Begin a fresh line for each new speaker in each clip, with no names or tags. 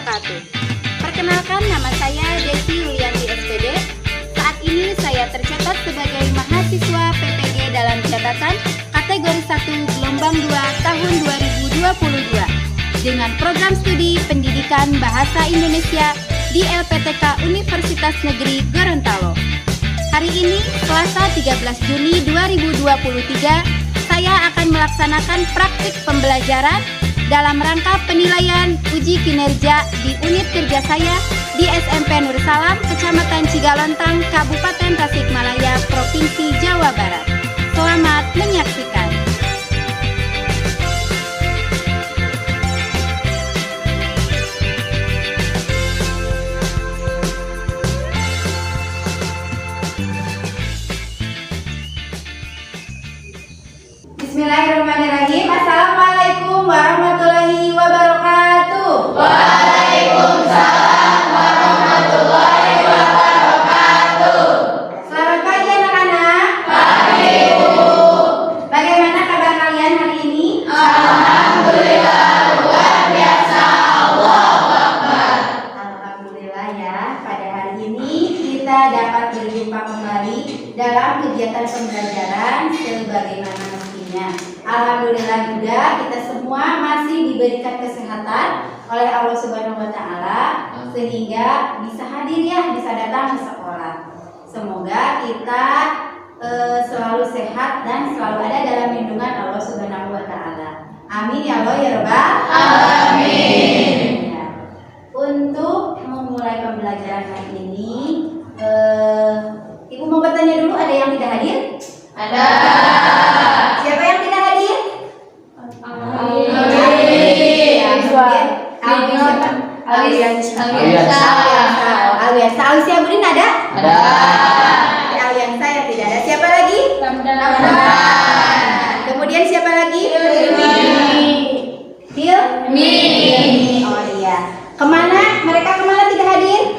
wabarakatuh. Perkenalkan, nama saya Desi Yulianti SPD. Saat ini saya tercatat sebagai mahasiswa PPG dalam catatan kategori 1 gelombang 2 tahun 2022 dengan program studi Pendidikan Bahasa Indonesia di LPTK Universitas Negeri Gorontalo. Hari ini, Selasa 13 Juni 2023, saya akan melaksanakan praktik pembelajaran dalam rangka penilaian uji kinerja di unit kerja saya di SMP Nur Salam, Kecamatan Cigalontang, Kabupaten Tasikmalaya, Provinsi Jawa Barat. Selamat menyaksikan. Bismillahirrahmanirrahim. Assalamualaikum warahmatullahi wabarakatuh.
Waalaikumsalam warahmatullahi wabarakatuh.
Selamat pagi anak-anak.
Pagi, Bu.
Bagaimana kabar kalian hari ini?
Alhamdulillah, luar biasa. Allahu Akbar.
Alhamdulillah ya, pada hari ini kita dapat berjumpa kembali dalam kegiatan pembelajaran sebagaimana mestinya. Alhamdulillah juga kita semua masih diberikan kesehatan oleh Allah Subhanahu wa taala sehingga bisa hadir ya, bisa datang ke sekolah. Semoga kita selalu sehat dan selalu ada dalam lindungan Allah Subhanahu wa taala. Amin ya Allah ya Rabbal
Amin.
ya. Untuk memulai pembelajaran hari ini, Ibu mau bertanya dulu, ada yang tidak hadir?
Ada.
Siapa yang tidak hadir? Aliansa Budin ada?
Ada.
Aliansa yang tidak ada. Siapa lagi? Ramdan. Kemudian siapa lagi? Hilmi. Oh iya. Mereka kemana tidak hadir?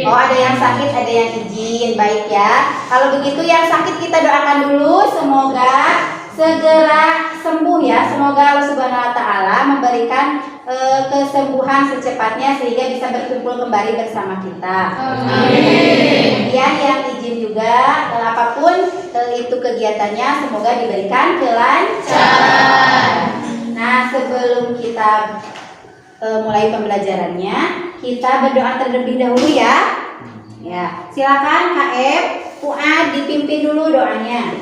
Oh, ada yang sakit, ada yang izin. Baik ya. Kalau begitu yang sakit kita doakan dulu, semoga segera sembuh ya. Semoga Allah Subhanahu wa taala memberikan kesembuhan secepatnya sehingga bisa berkumpul kembali bersama kita.
Amin.
Kemudian yang izin juga, apapun itu kegiatannya, semoga diberikan kelancaran. Nah, sebelum kita mulai pembelajarannya, kita berdoa terlebih dahulu ya. Ya, silakan KF, Fuad dipimpin dulu doanya.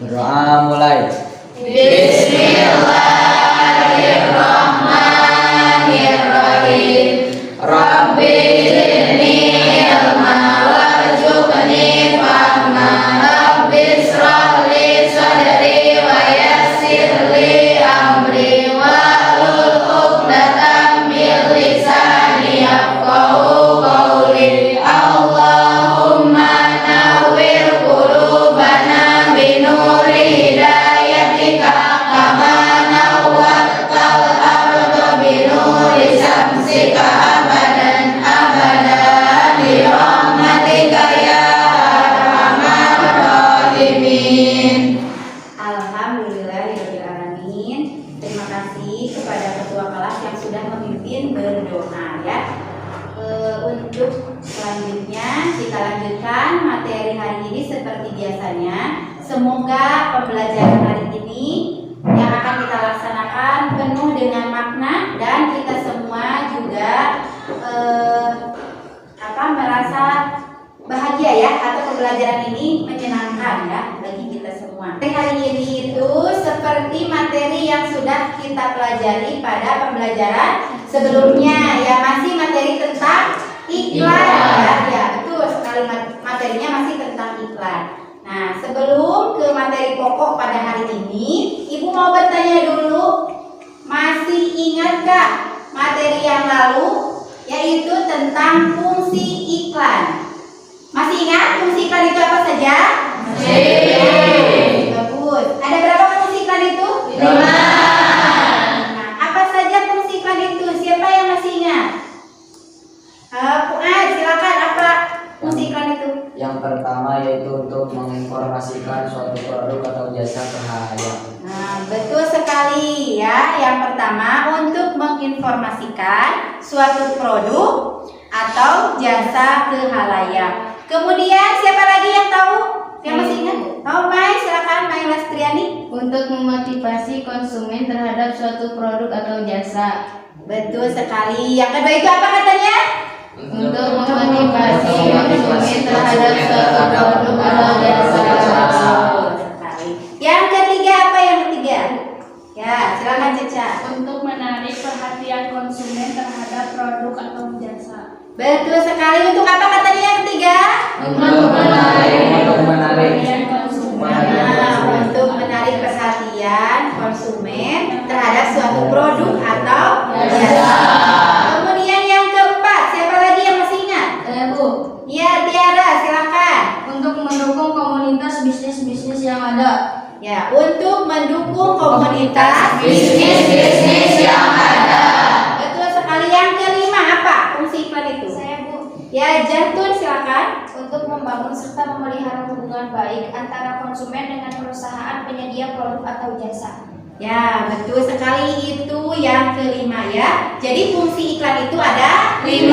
Berdoa mulai.
Bismillahirrahmanirrahim. Rabbi zidni ilma warzuqni fahma. Rabbi ishrah li sadri wa yassir li amri wahlul 'uqdatam min lisani yafqahu qawli. Allahumma nawwir qulubana binuri hidayatika kama nawwartal arda binuri syamsika abadan abadan bi rahmatika ya arhamar rahimin.
Alhamdulillahirrahmanirrahim. Terima kasih kepada ketua kelas yang sudah memimpin berdoa ya. Untuk selanjutnya kita lanjutkan materi hari ini seperti biasanya. Semoga pembelajaran hari ini yang akan kita laksanakan penuh dengan makna dan kita semua juga merasa bahagia ya, atau pembelajaran ini menyenangkan ya bagi kita semua. Hari ini itu seperti materi yang sudah kita pelajari pada pembelajaran sebelumnya ya, masih materi tentang iklan ya, betul sekali, materinya masih tentang iklan. Nah, sebelum ke materi pokok pada hari ini, Ibu mau bertanya dulu, masih ingatkah materi yang lalu, yaitu tentang fungsi iklan? Masih ingat fungsi iklan itu apa saja? Bagus. Ada berapa fungsi iklan itu?
5.
Nah, apa saja fungsi iklan itu? Siapa yang masih ingat? Fuad, silakan, apa fungsi iklan itu?
Yang pertama yaitu untuk menginformasikan suatu produk atau jasa ke khalayak.
Nah, betul sekali ya. Yang pertama untuk menginformasikan suatu produk atau jasa ke khalayak. Kemudian siapa lagi yang tahu? Yang masih ingat? Oh, Mai, silakan Mai Lastriani.
Untuk memotivasi konsumen terhadap suatu produk atau jasa.
Betul sekali. Yang kedua itu apa katanya?
Untuk memotivasi konsumen terhadap suatu produk atau jasa.
Betul sekali. Yang ketiga apa yang ketiga? Ya, silakan Caca.
Untuk menarik perhatian konsumen terhadap produk atau jasa.
Betul sekali. Untuk apa katanya yang ketiga?
Untuk menarik
Untuk menarik perhatian konsumen terhadap suatu produk atau jasa. Kemudian yang keempat, siapa lagi yang masih ingat?
Bu,
Ya, Tiara, silakan.
untuk mendukung komunitas bisnis-bisnis yang ada.
Ya, untuk mendukung komunitas
Bisnis-bisnis yang ada.
Betul sekali. Yang kelima apa? Fungsi iklan itu.
Saya Bu,
Ya, Jantun silakan.
untuk membangun serta memelihara hubungan baik antara konsumen dengan perusahaan penyedia produk atau jasa.
Ya, betul sekali, itu yang kelima ya. Jadi fungsi iklan itu ada 5.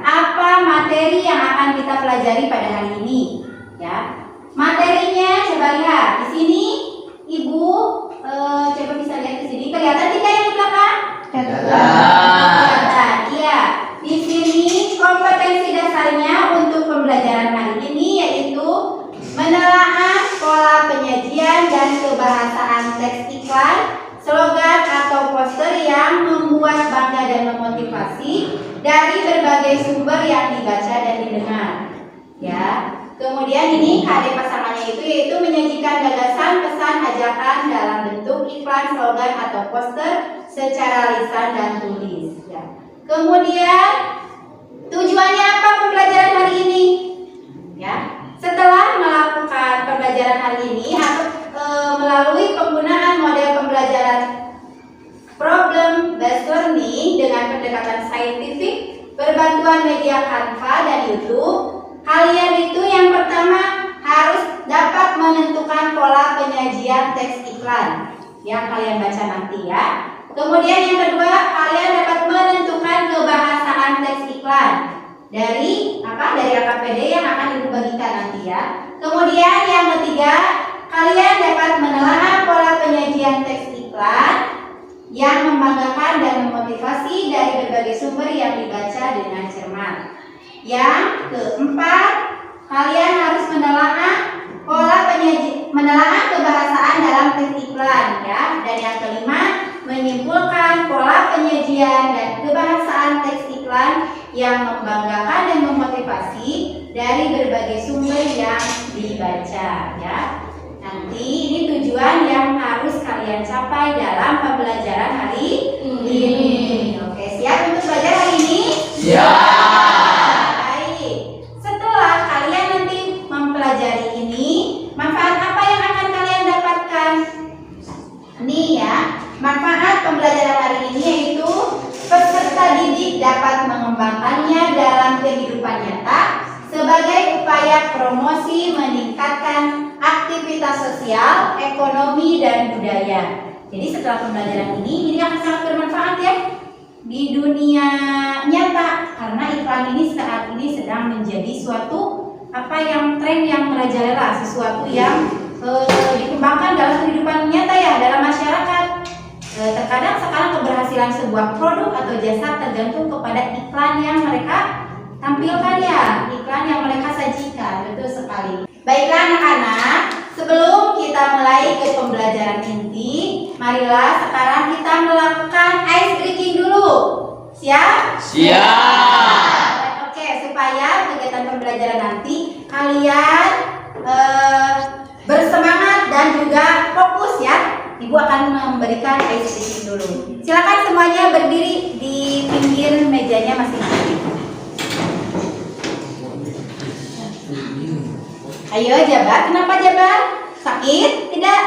Apa materi yang akan kita pelajari pada hari ini? Ya, materinya coba lihat di sini, Ibu. Coba bisa lihat di sini. Kelihatan tidak yang di belakang? Kelihatan. Iya. Di sini kompetensi dasarnya untuk pembelajaran hari ini yaitu menelaah pola penyajian dan kebahasaan teks iklan, slogan atau poster yang membuat bangga dan memotivasi dari berbagai sumber yang dibaca dan didengar. Ya. Kemudian ini KD pasangannya itu yaitu menyajikan gagasan, pesan, ajakan dalam bentuk iklan, slogan atau poster secara lisan dan tulis. Ya. Kemudian tujuannya apa pembelajaran hari ini? Ya. Setelah melakukan pembelajaran hari ini atau melalui penggunaan model pembelajaran problem based learning dengan pendekatan saintifik berbantuan media Canva dan YouTube, kalian itu yang pertama harus dapat menentukan pola penyajian teks iklan yang kalian baca nanti ya. Kemudian yang kedua, kalian dapat menentukan kebahasaan teks iklan dari apa? Dari AKPD yang akan Ibu bagikan nanti ya. Kemudian yang ketiga, kalian dapat menelaah pola penyajian teks iklan yang membanggakan dan memotivasi dari berbagai sumber yang dibaca dengan cermat. Yang keempat, kalian harus menelaah kebahasaan dalam teks iklan ya. Dan yang kelima, menyimpulkan pola penyajian dan kebahasaan teks iklan yang membanggakan dan memotivasi dari berbagai sumber yang dibaca ya. Nanti ini tujuan yang harus kalian capai dalam pembelajaran hari ini. Oke, siap untuk belajar hari ini? Baik. Setelah kalian nanti mempelajari ini, manfaat apa yang akan kalian dapatkan? Ini ya, manfaat pembelajaran hari ini yaitu peserta didik dapat mengembangkannya dalam kehidupan nyata sebagai upaya promosi meningkatkan aktivitas sosial, ekonomi, dan budaya. Jadi setelah pembelajaran ini akan sangat bermanfaat ya di dunia nyata karena iklan ini saat ini sedang menjadi suatu tren yang merajalela, sesuatu yang dikembangkan dalam kehidupan nyata ya dalam masyarakat. Terkadang sekarang keberhasilan sebuah produk atau jasa tergantung kepada iklan yang mereka tampilkan ya, iklan yang mereka sajikan. Betul sekali. Baiklah anak-anak, sebelum kita mulai ke pembelajaran inti, marilah sekarang kita melakukan ice breaking dulu. Siap?
Siap.
Oke, supaya kegiatan pembelajaran nanti kalian bersemangat dan juga fokus ya. Ibu akan memberikan ice breaking dulu. Silakan semuanya berdiri di pinggir mejanya masing-masing. Ayo Jabar, kenapa Jabar? Sakit? Tidak?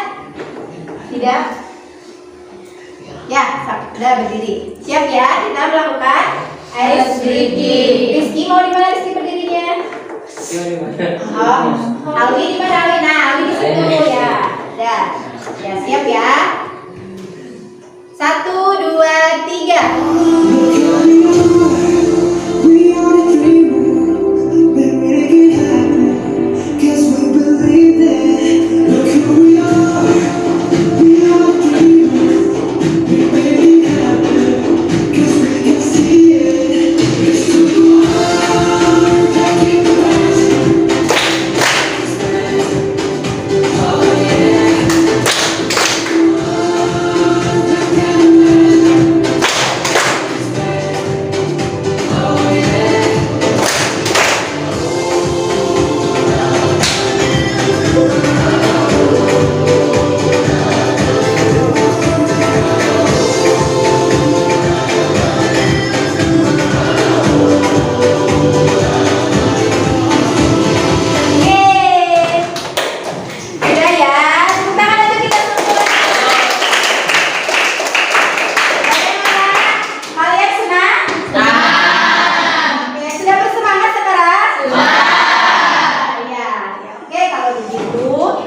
Tidak? Ya, sudah berdiri. Siap ya, kita melakukan ice breaking. Rizky mau di mana Rizky berdirinya? Oh, Alwi di mana Alwi? Nah, Alwi di situ ya. Dah. Ya, siap ya. 1, 2, 3.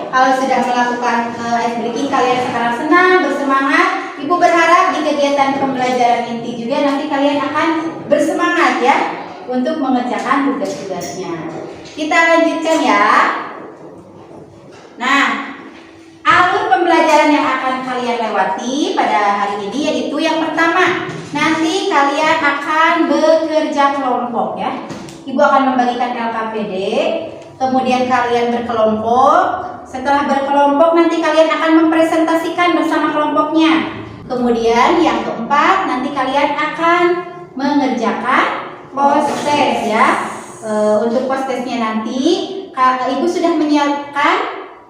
Kalau sudah melakukan ice breaking, kalian sekarang senang, bersemangat. Ibu berharap di kegiatan pembelajaran inti juga nanti kalian akan bersemangat ya untuk mengerjakan tugas-tugasnya. Kita lanjutkan ya. Nah, alur pembelajaran yang akan kalian lewati pada hari ini yaitu yang pertama, nanti kalian akan bekerja kelompok ya. Ibu akan membagikan LKPD, kemudian kalian berkelompok. Setelah berkelompok nanti kalian akan mempresentasikan bersama kelompoknya. Kemudian yang keempat nanti kalian akan mengerjakan post-test ya. Untuk post-testnya nanti Ibu sudah menyiapkan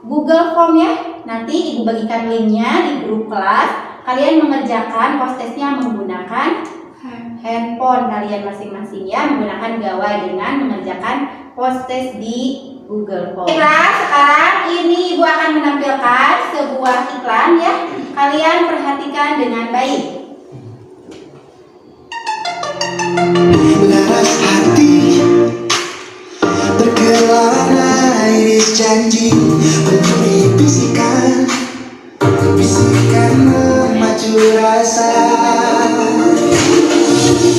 Google Form ya. Nanti Ibu bagikan linknya di grup kelas. Kalian mengerjakan post-testnya menggunakan handphone kalian masing-masing ya. Menggunakan gawai dengan mengerjakan post-test di Google Form. Baiklah, sekarang ini Ibu akan menampilkan sebuah iklan ya. Kalian perhatikan dengan baik.
Laras hati berkelana iris janji mencuri bisikan memacu rasa.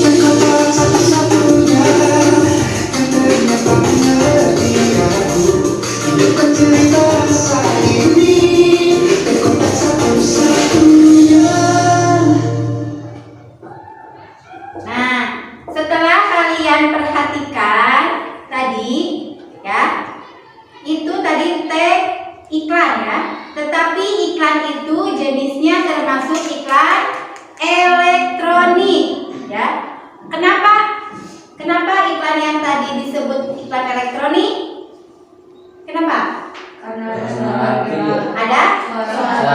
Engkau tak satu-satunya yang ternyata mengerti aku. Hidupkan cerita saat ini. Engkau tak satu-satunya.
Nah, setelah kalian perhatikan tadi ya, itu tadi tag iklan ya. Tetapi iklan itu jenisnya termasuk iklan elektronik ya. Kenapa iklan yang tadi disebut iklan elektronik? Kenapa? Ada?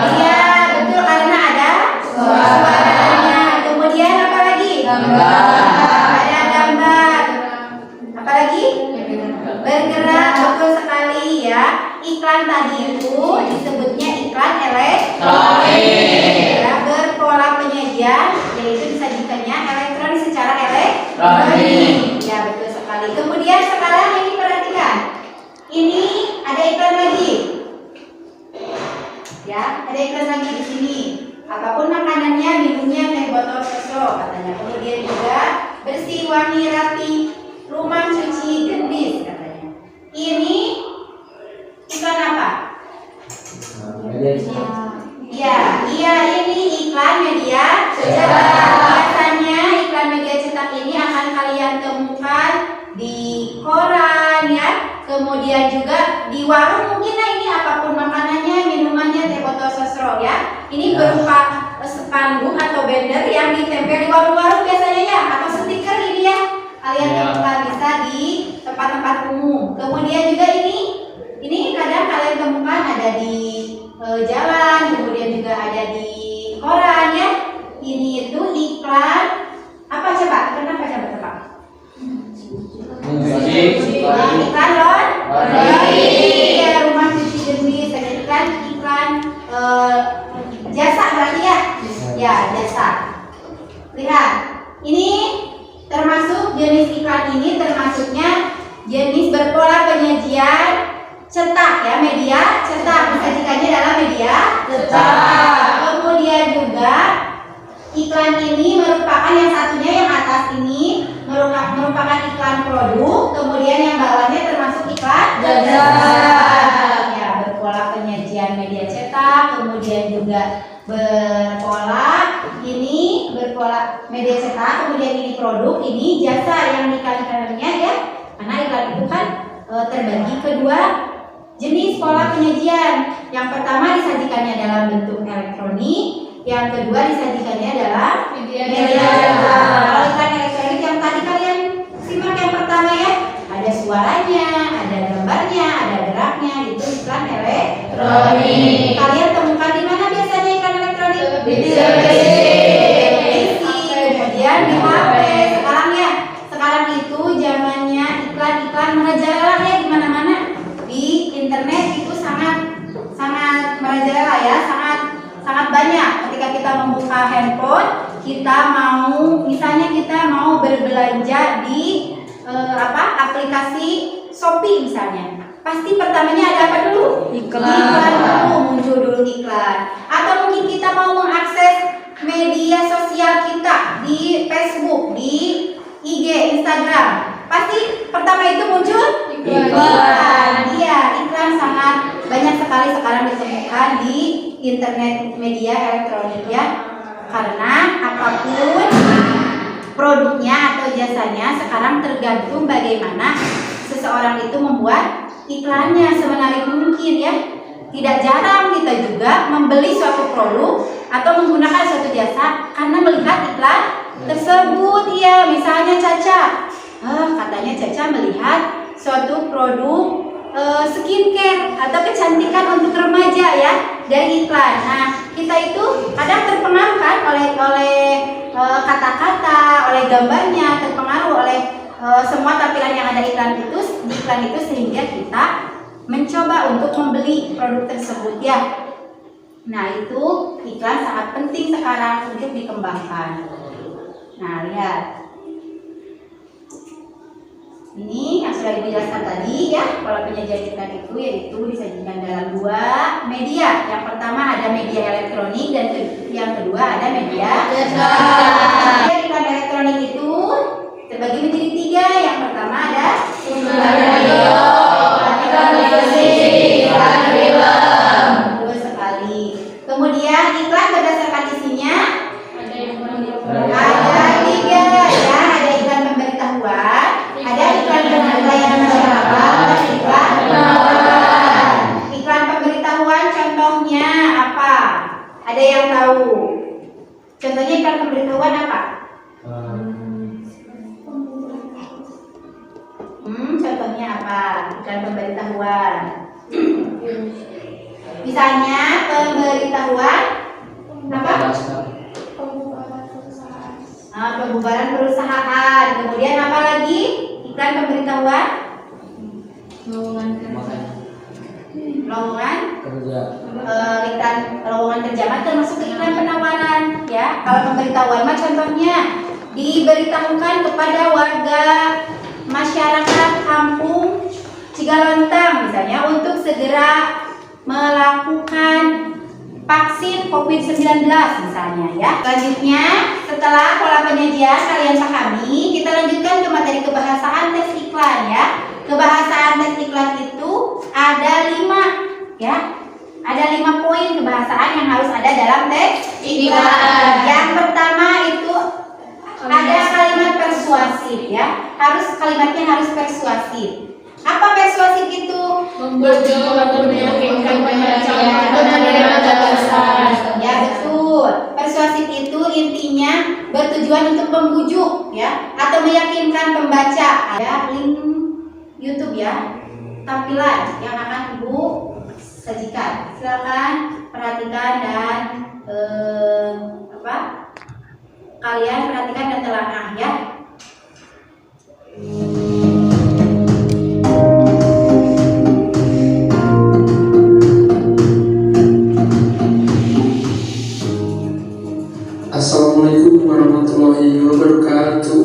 Iya, betul, karena ada suaranya. Kemudian apa lagi? Ada gambar. Apa lagi? Bergerak, betul sekali ya. Iklan tadi itu disebutnya iklan elektronik ya, berpola penyajian, yaitu disajikannya elektronik secara elektronik ya, betul sekali. Kemudian sekarang ini perhatikan, ini ada iklan lagi ya, ada iklan lagi di sini. Apapun makanannya, minumnya teh botol sosro katanya. Kemudian juga bersih, wangi, rapi, rumah cuci gendis katanya. Ini iklan apa? Iya, ini iklan media cetak. Biasanya iklan media cetak ini akan kalian temukan di koran ya. Kemudian juga di warung mungkin. Nah, ini apapun makanannya, minumannya teh botol sosro ya. Ini berupa spanduk atau banner yang ditempel di warung-warung biasanya ya, atau stiker ini ya. Kalian temukan bisa di tempat-tempat umum. Kemudian juga ini kadang kalian temukan ada di jalan, kemudian juga ada di koran ya. Ini itu iklan apa coba? Kenapa coba tebak? Iklan laundry ya, rumah cuci gendis. Ada iklan jasa berarti ya? Ya, jasa. Lihat, ini termasuk jenis iklan ini termasuknya jenis berpola penyajian kemudian cetak ya, media cetak, disajikannya dalam media cetak. Kemudian juga iklan ini merupakan yang satunya yang atas ini merupakan iklan produk, kemudian yang bawahnya termasuk iklan jasa. Ya, berpola penyajian media cetak, kemudian juga berpola media cetak, kemudian ini produk, ini jasa yang diiklankannya ya. Karena iklan itu kan terbagi kedua jenis pola penyajian. Yang pertama disajikannya dalam bentuk elektronik, yang kedua disajikannya dalam media cetak. Kalau iklan elektronik yang tadi kalian simak yang pertama ya, ada suaranya, ada gambarnya, ada geraknya, itu iklan elektronik. Kalian temukan di mana biasanya iklan elektronik? Di kemudian di HP. Sekarang itu zamannya iklan merajalela ya, di mana-mana di internet itu sangat merajalela ya, sangat banyak. Ketika kita membuka handphone, kita mau berbelanja di aplikasi Shopee misalnya, pasti pertamanya ada apa dulu? Iklan dulu, muncul dulu iklan. Atau mungkin kita mau mengakses media sosial kita di Facebook, di IG, Instagram, pasti pertama itu muncul iklan. Iya, iklan sangat banyak sekali sekarang ditemukan di internet media elektronik ya. Karena apapun produknya atau jasanya sekarang tergantung bagaimana seseorang itu membuat iklannya semenarik mungkin ya. Tidak jarang kita juga membeli suatu produk atau menggunakan suatu jasa karena melihat iklan tersebut ya. Misalnya Caca, katanya Caca melihat suatu produk skincare atau kecantikan untuk remaja ya dari iklan. Nah, kita itu kadang terpengaruh kan oleh kata-kata, oleh gambarnya, terpengaruh oleh semua tampilan yang ada di iklan itu sehingga kita mencoba untuk membeli produk tersebut ya. Nah, itu iklan sangat penting sekarang untuk dikembangkan. Nah, lihat. Ini yang sudah dijelaskan tadi ya, pola penyajian iklan itu yaitu disajikan dalam dua media. Yang pertama ada media elektronik dan yang kedua ada media cetak. Iklan elektronik itu terbagi menjadi tiga. Yang pertama ada iklan radio, iklan musik, iklan film. Betul sekali. Kemudian iklan berdasarkan isinya ada tiga ya, ada iklan pemberitahuan, ada iklan pelayanan masyarakat, dan iklan penawaran. Iklan pemberitahuan contohnya apa? Ada yang tahu? Contohnya iklan pemberitahuan apa? Contohnya apa? Iklan pemberitahuan. Misalnya pemberitahuan apa? Pembubaran perusahaan. Kemudian apa lagi? Iklan pemberitahuan? Lowongan
kerja.
Iklan lowongan kerja termasuk iklan penawaran ya. Kalau pemberitahuan mah contohnya diberitahukan kepada warga masyarakat kampung Cigalontang misalnya untuk segera melakukan vaksin COVID-19 misalnya ya. Selanjutnya setelah pola penyajian kalian pahami, kita lanjutkan ke materi kebahasaan tes iklan ya. Kebahasaan tes iklan itu ada 5 ya. Ada 5 poin kebahasaan yang harus ada dalam tes iklan. Yang pertama itu ada kalimat persuasif ya. Kalimatnya harus persuasif. Apa persuasif itu?
Membujuk atau meyakinkan pembaca
ya betul. Persuasif itu intinya bertujuan untuk membujuk ya atau meyakinkan pembaca. Ada link YouTube ya, tampilan yang akan Ibu sajikan. Silakan perhatikan dan kalian perhatikan dan telanah ya.
Assalamualaikum warahmatullahi wabarakatuh.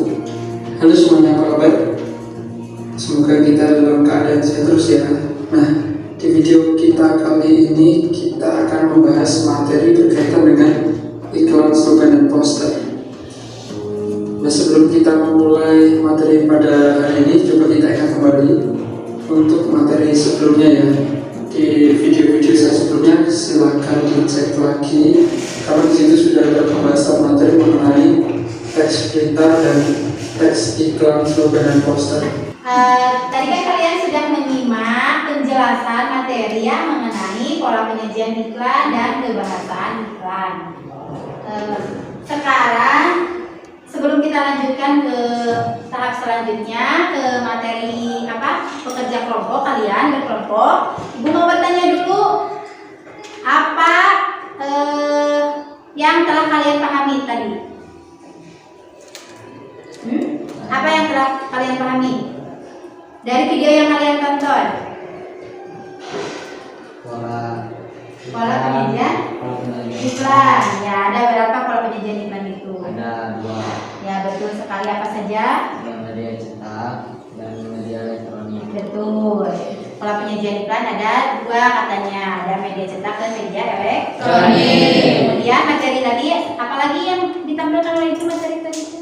Halo semuanya, apa kabar? Semoga kita dalam dalam keadaan sehat terus ya. Nah, di video kita kali ini kita akan membahas materi berkaitan dengan iklan, slogan, dan poster. Nah, sebelum kita memulai materi pada hari ini, coba kita ingat kembali untuk materi sebelumnya ya. Di video-video saya sebelumnya silakan dicek lagi karena di situ sudah ada pembahasan materi mengenai teks berita dan teks iklan, slogan, dan poster.
Tadi kan kalian sudah menyimak penjelasan materi yang mengenai pola penyajian iklan dan kebahasaan iklan. Sekarang sebelum kita lanjutkan ke tahap selanjutnya, ke materi pekerja kelompok, kalian berkelompok, Ibu mau bertanya dulu apa yang telah kalian pahami tadi? Apa yang telah kalian pahami dari video yang kalian tonton? Pola penyajian iklan. Ya, ada berapa pola penyajian iklan itu?
Ada 2.
Ya, betul sekali. Apa saja?
Yang media cetak dan media elektronik.
Betul. Pola penyajian iklan ada 2 katanya. Ada media cetak dan media elektronik. Kemudian materi tadi, apalagi yang ditampilkan oleh itu materi tadi itu?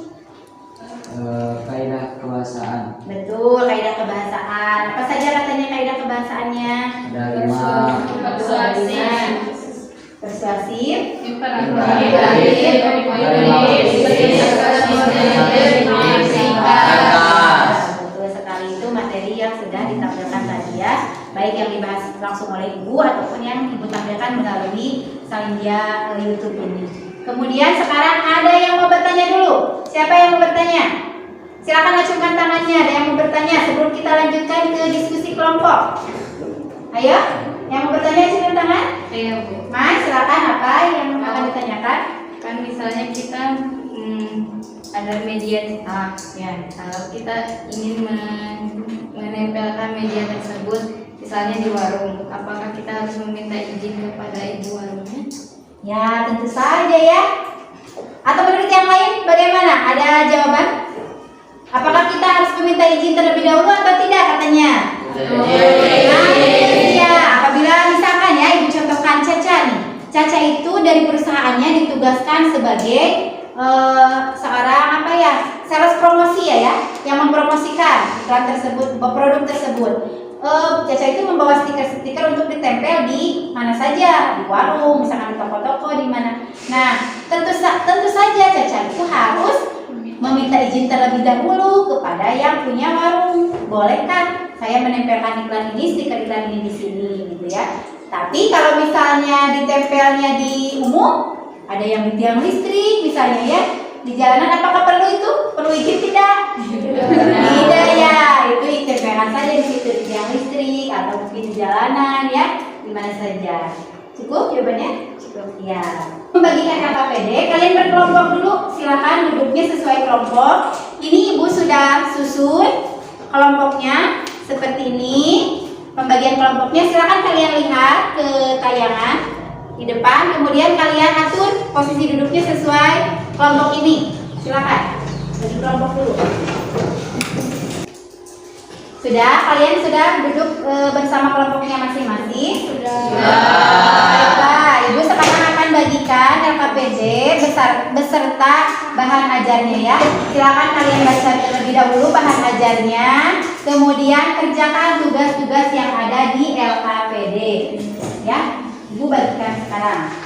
Kaidah kebahasaan.
Betul, kaidah kebahasaan. Apa saja katanya kaidah kebahasaannya?
Ada 5.
Persuasif, betul sekali. Itu materi yang sudah ditampilkan tadi ya, baik yang dibahas langsung oleh Ibu ataupun yang Ibu tampilkan melalui Salindia YouTube ini. Kemudian sekarang ada yang mau bertanya dulu. Siapa yang mau bertanya? Silakan acungkan tangannya. Ada yang mau bertanya sebelum kita lanjutkan ke diskusi kelompok. Ayo, yang mau bertanya acungkan tangan.
Iya Bu.
Mas, silakan, apa yang akan ditanyakan?
Kan misalnya kita ada media cetak,
Ya.
kalau kita ingin menempelkan media tersebut, misalnya di warung, apakah kita harus meminta izin kepada ibu warungnya?
Ya, tentu saja ya. Atau menurut yang lain bagaimana? Ada jawaban? Apakah kita harus meminta izin terlebih dahulu atau tidak katanya? Nah, ya, apabila misalkan ya Ibu contohkan Caca nih. Caca itu dari perusahaannya ditugaskan sebagai seorang sales promosi ya, yang mempromosikan iklan tersebut, produk tersebut. Caca itu membawa stiker-stiker untuk ditempel di mana saja, di warung, misalkan di toko-toko, di mana. Nah, tentu saja Caca itu harus meminta izin terlebih dahulu kepada yang punya warung. Boleh kan saya menempelkan iklan ini, stiker iklan ini di sini gitu ya. Tapi kalau misalnya ditempelnya di umum, ada yang di tiang listrik misalnya ya, di jalanan, apakah perlu itu? Perlu izin tidak? Tidak ya, itu ditempelkan saja di situ, di tiang listrik atau mungkin di jalanan ya, di mana saja. Cukup jawabannya? Cukup ya. Membagikan KKPD, kalian berkelompok dulu, silakan duduknya sesuai kelompok. Ini Ibu sudah susun kelompoknya seperti ini. Pembagian kelompoknya silakan kalian lihat ke tayangan di depan, kemudian kalian atur posisi duduknya sesuai kelompok ini. Silakan bagi kelompok dulu. Sudah, kalian sudah duduk bersama kelompoknya masing-masing? Sudah. Baiklah, Ibu sekarang akan bagikan LKPD beserta bahan ajarnya ya. Silakan kalian baca terlebih dahulu bahan ajarnya, kemudian kerjakan tugas-tugas yang ada di LKPD. Ya, Ibu bagikan sekarang.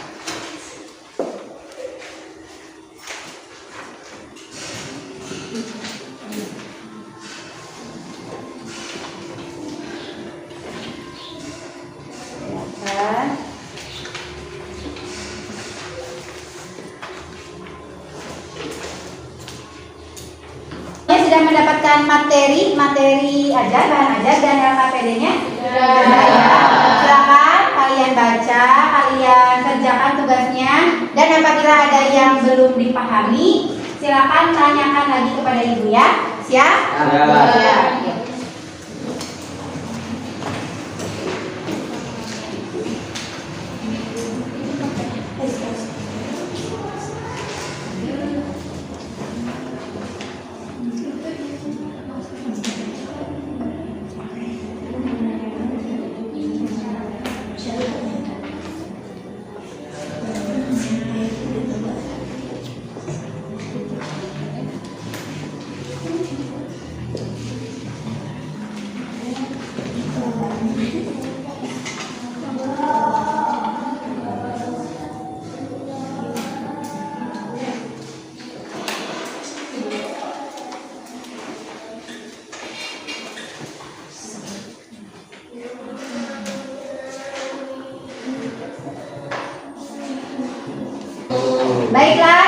Sudah mendapatkan materi ajar, bahan ajar dan LKPD-nya? Sudah ya. Silakan kalian baca, kalian kerjakan tugasnya, dan apabila ada yang belum dipahami, silakan tanyakan lagi kepada Ibu ya. Siap? Ya. Baiklah,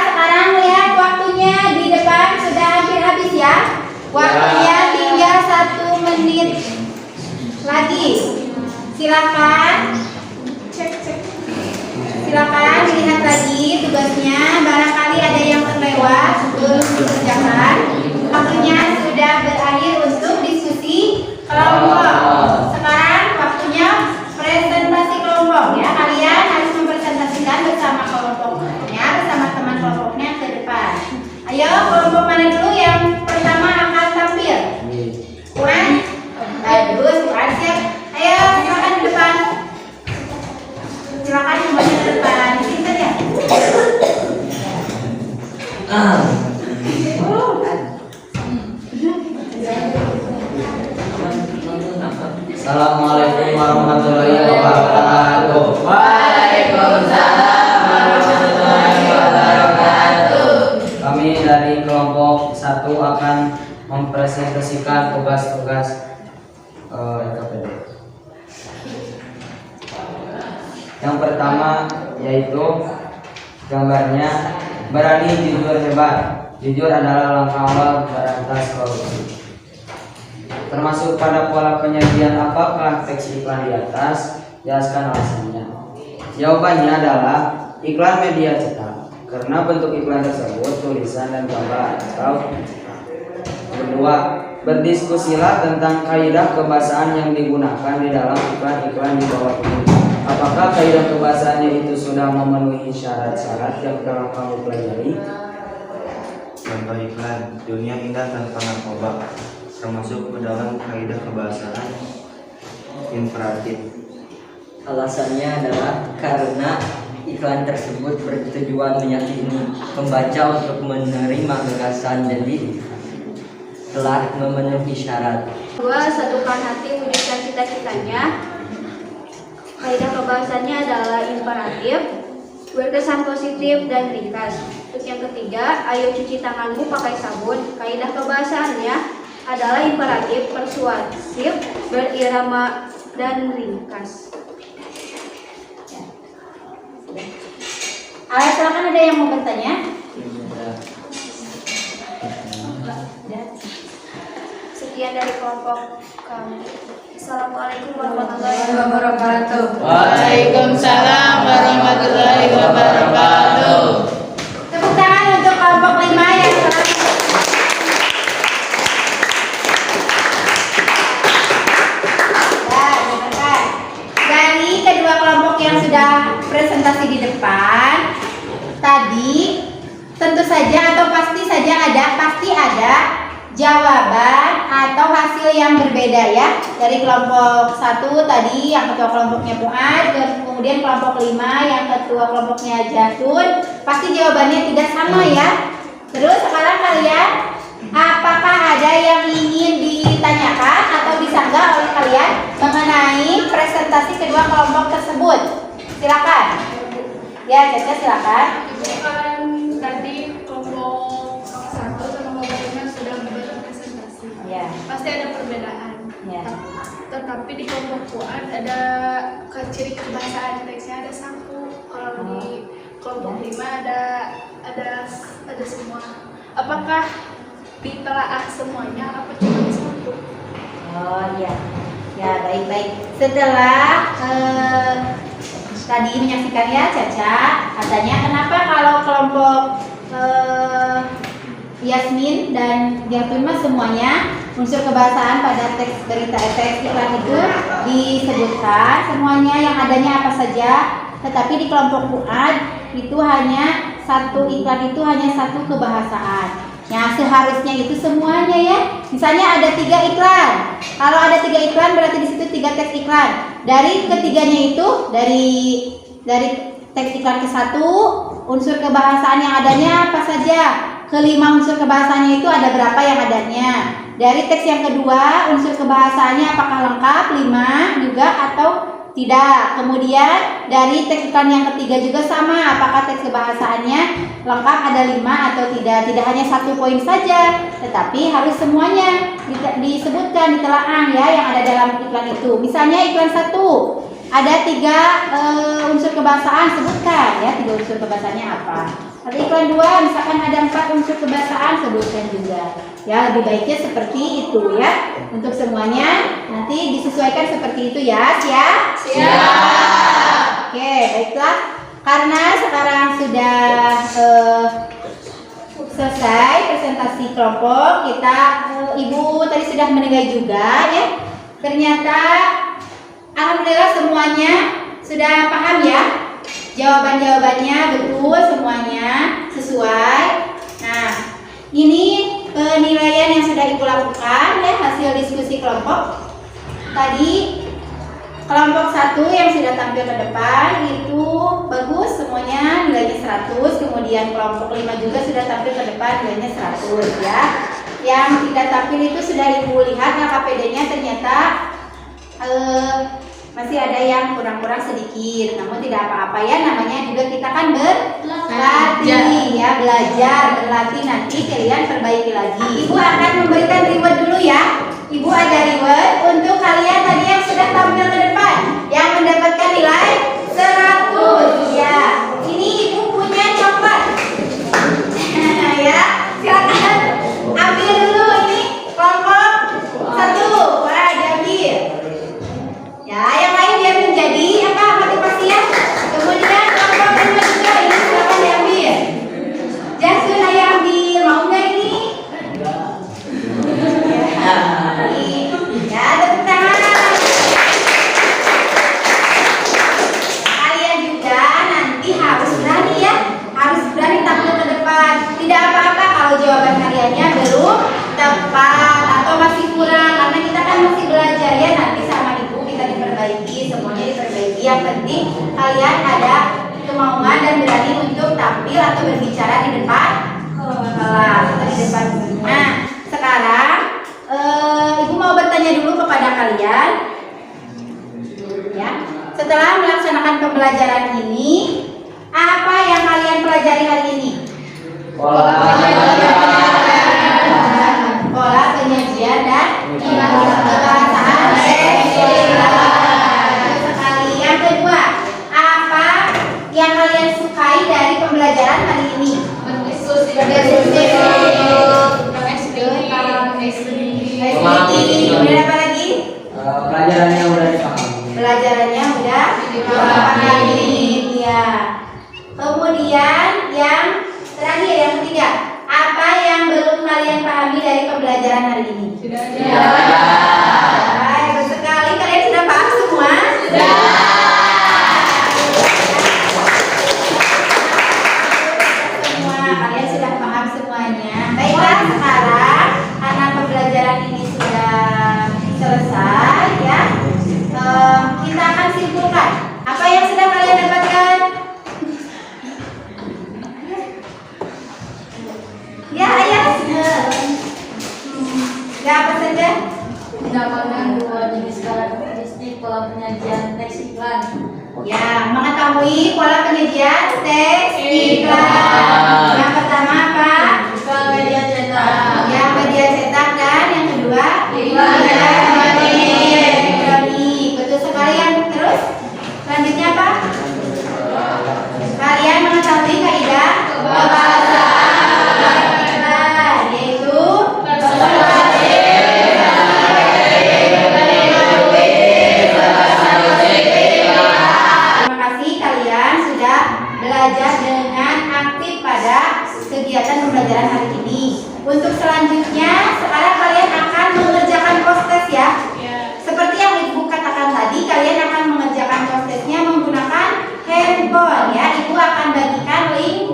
sekarang lihat waktunya di depan sudah hampir habis ya. Waktunya tinggal 1 menit lagi. Silakan. Silakan dilihat lagi tugasnya. Barangkali ada yang terlewat belum dikerjakan. Waktunya sudah berakhir untuk diskusi kelompok. Sekarang waktunya presentasi kelompok ya. Kalian harus mempresentasikan bersama kelompoknya, bersama teman kelompoknya ke depan. Ayo, kelompok mana dulu yang pertama akan tampil? Puan? Bagus, Puan siap. Ayo, silakan ke depan. Silakan semuanya ke depan. Sini saja.
Assalamualaikum warahmatullahi wabarakatuh.
Waalaikumsalam warahmatullahi wabarakatuh.
Kami dari kelompok 1 akan mempresentasikan tugas-tugas LKPD. Yang pertama yaitu gambarnya berani, jujur, hebat. Jujur adalah langkah awal berantas korupsi. Termasuk pada pola penyajian apakah teks iklan di atas? Jelaskan alasannya. Jawabannya adalah iklan media cetak, karena bentuk iklan tersebut tulisan dan gambar atau cetak. Kedua, berdiskusilah tentang kaidah kebahasaan yang digunakan di dalam iklan-iklan di bawah ini. Apakah kaidah kebahasaannya itu sudah memenuhi syarat-syarat yang telah kamu pelajari?
Contoh iklan, dunia indah tanpa narkoba, termasuk ke dalam kaidah kebahasaan imperatif.
Alasannya adalah karena iklan tersebut bertujuan meyakini pembaca untuk menerima gagasan, jadi telah memenuhi syarat.
2. Satukan hati wujudkan cita-citanya. Kaidah kebahasannya adalah imperatif, berkesan positif dan ringkas. Terus yang ketiga, ayo cuci tanganmu pakai sabun. Kaidah kebahasaannya adalah imperatif, persuasif, berirama dan ringkas.
Silakan, ada yang mau bertanya?
Sekian dari kelompok kami. Assalamualaikum warahmatullahi
Wabarakatuh. Waalaikumsalam warahmatullahi wabarakatuh.
Tepuk tangan untuk kelompok 5 yang telah dari kedua kelompok yang sudah presentasi di depan tadi, tentu saja atau pasti ada jawaban atau hasil yang berbeda ya. Dari kelompok 1 tadi yang ketua kelompoknya Fuad, kemudian kelompok 5 yang ketua kelompoknya Jatun, pasti jawabannya tidak sama ya. Terus sekarang kalian, apakah ada yang ingin ditanyakan atau disanggah oleh kalian mengenai presentasi kedua kelompok tersebut? Silakan. Ya, Caca silakan.
Kan tadi kelompok 1 sama kelompok 5 sudah berpresentasi.
Ya.
Pasti ada perbedaan.
Ya.
Tetapi di kelompok Fuad ada ciri kebahasaan teksnya ada saku. Kalau di kelompok 5 ada semua. Apakah ditelaah semuanya apa cuma satu?
Oh iya. Ya, baik-baik. Setelah tadi menyaksikan ya Caca, katanya kenapa kalau kelompok Yasmin dan Jatun semuanya unsur kebahasaan pada teks berita teks iklan itu disebutkan semuanya yang adanya apa saja, tetapi di kelompok Fuad itu hanya satu iklan, itu hanya satu kebahasaan. Ya, seharusnya itu semuanya ya. Misalnya ada 3 iklan. Kalau ada 3 iklan berarti di situ 3 teks iklan. Dari ketiganya itu dari teks iklan ke-1 unsur kebahasaan yang adanya apa saja. Ke-5 unsur kebahasaannya itu ada berapa yang adanya. dari teks yang kedua, unsur kebahasaannya apakah lengkap 5 juga atau tidak. Kemudian dari teks iklan yang ketiga juga sama, apakah teks kebahasaannya lengkap ada 5 atau tidak. Tidak hanya 1 poin saja, tetapi harus semuanya disebutkan, ditelaah ya yang ada dalam iklan itu. Misalnya iklan 1 ada 3 unsur kebahasaan, sebutkan ya 3 unsur kebahasaannya apa. Atau iklan 2 misalkan ada 4 unsur kebahasaan, sebutkan juga. Ya lebih baiknya seperti itu ya. Untuk semuanya nanti disesuaikan seperti itu ya. Siap? Siap. Oke, baiklah. Karena sekarang sudah selesai presentasi kelompok, kita Ibu tadi sudah mendengar juga ya. Ternyata alhamdulillah semuanya sudah paham ya. Jawaban-jawabannya betul semuanya sesuai. Nah, ini penilaian yang sudah Ibu lakukan ya, hasil diskusi kelompok. Tadi kelompok 1 yang sudah tampil ke depan itu bagus semuanya, nilainya 100. Kemudian kelompok 5 juga sudah tampil ke depan, nilainya 100 ya. Yang tidak tampil itu sudah Ibu lihat LKPD-nya ternyata masih ada yang kurang-kurang sedikit, namun tidak apa-apa ya, namanya juga kita kan berlatih ya, berlatih, nanti kalian perbaiki lagi. Ibu akan memberikan reward dulu ya. Ibu ada reward untuk kalian tadi yang sudah tampil ke depan, yang mendapatkan nilai 100 ya. Ini Ibu punya coklat ya, silakan ambil dulu ini kelompok 1, wah diambil. Ya, yang lain dia menjadi apa motivasi ya. Kemudian kelompok 2 juga ini silakan diambil. Jasun ayo ambil, mau nggak ini? Ya, tepuk tangan. Kalian juga nanti harus berani ya, harus berani tampil ke depan. Tidak apa-apa kalau jawaban kaliannya belum tepat atau masih kurang, karena kita kan masih belajar ya, nanti sama Ibu kita diperbaiki, semuanya diperbaiki. Yang penting kalian ada kemauan dan berani untuk tampil atau berbicara di depan kelas atau di depan. Nah, sekarang Ibu mau bertanya dulu kepada kalian ya. Setelah melaksanakan pembelajaran ini, apa yang kalian pelajari hari ini? Pola penyajian dan kebahasaan. Sekali. Yang kedua, apa yang kalian sukai dari pembelajaran hari ini? Kemudian apa lagi?
Pelajarannya udah dipahami.
Pelajarannya udah dipahami ya. Kemudian yang terakhir, yang ketiga, apa yang belum kalian pahami dari pembelajaran hari ini? Sudah. Baik, sekali. Kalian sudah paham semua? Sudah. Semua, kalian sudah paham semuanya. Baiklah, sekarang karena pembelajaran ini sudah selesai ya, kita akan simpulkan apa yang sudah kalian dapatkan. Ya, ayah. Ya, apa saja?
Mendapatkan 2 jenis karakteristik pola penyajian teks iklan.
Ya, mengetahui pola penyajian teks iklan. Yang pertama apa?
Iklan media cetak.
Yang media cetak, dan yang kedua
Iklan
elektronik. Betul sekali. Yang terus selanjutnya apa? Kalian mengetahui kaidah kebahasaan, yaitu terima kasih kalian sudah belajar dengan aktif pada kegiatan pembelajaran hari ini. Untuk selanjutnya, sekarang kalian akan mengerjakan post-test ya. Seperti yang Ibu katakan tadi, kalian akan mengerjakan post-testnya menggunakan handphone ya. Ibu akan bagikan link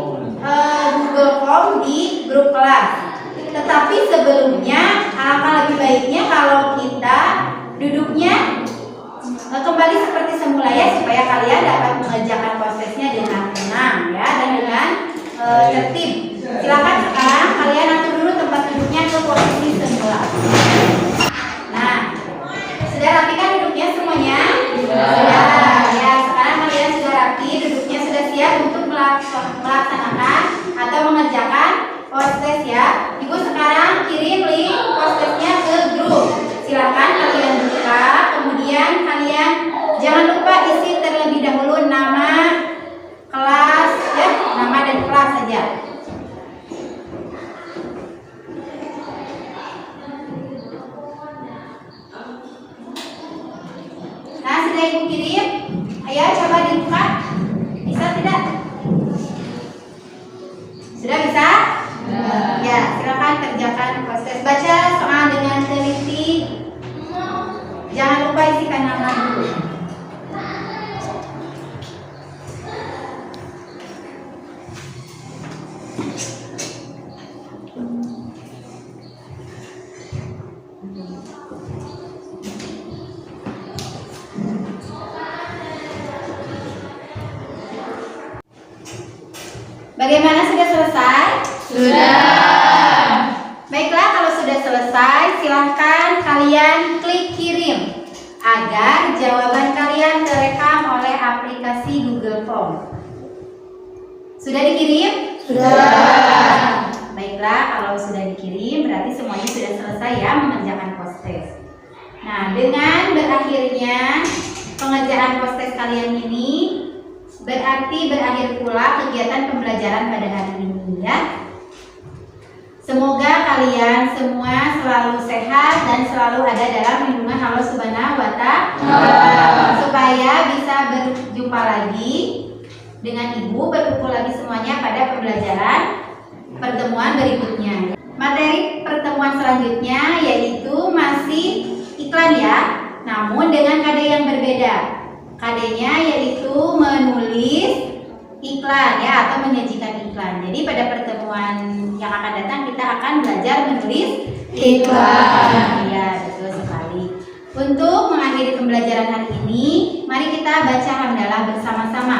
Google Form di grup kelas. Tetapi sebelumnya, alangkah lebih baiknya kalau kita duduknya kembali seperti semula ya, supaya kalian dapat mengerjakan post-testnya dengan tenang ya, dan dengan tertib. Silakan sekarang kalian atur dulu tempat duduknya ke posisi semula. Nah, sudah rapi kan duduknya semuanya? Sudah. Ya, sekarang kalian sudah rapi, duduknya sudah siap untuk melaksanakan atau mengerjakan post-test ya. Ibu sekarang kirim link post-testnya ke grup. Silakan kalian buka, kemudian kalian jangan lupa isi terlebih dahulu nama, kelas, ya, nama dan kelas saja. Nah, sudah ibu kirim, ayo coba dibuka. Bisa tidak? Sudah bisa? Ya, silakan kerjakan proses baca soal dengan teliti. Jangan lupa isikan nama dulu. Bagaimana, sudah selesai? Sudah. Baiklah, kalau sudah selesai, silahkan kalian klik kirim agar jawaban kalian terekam oleh aplikasi Google Form. Sudah dikirim? Sudah. Baiklah, kalau sudah dikirim berarti semuanya sudah selesai ya mengerjakan post-test. Nah, dengan berakhirnya pengerjaan post-test kalian ini berarti berakhir pula kegiatan pembelajaran pada hari ini ya. Semoga kalian semua selalu sehat dan selalu ada dalam lindungan Allah Subhanahu wa Ta'ala, supaya bisa berjumpa lagi dengan Ibu, berkumpul lagi semuanya pada pembelajaran pertemuan berikutnya. Materi pertemuan selanjutnya yaitu masih iklan ya, namun dengan KD yang berbeda. KD-nya yaitu menulis iklan ya, atau menyajikan iklan. Jadi pada pertemuan yang akan datang kita akan belajar menulis iklan. Ya, betul sekali. Untuk mengakhiri pembelajaran hari ini, mari kita baca hamdalah bersama-sama.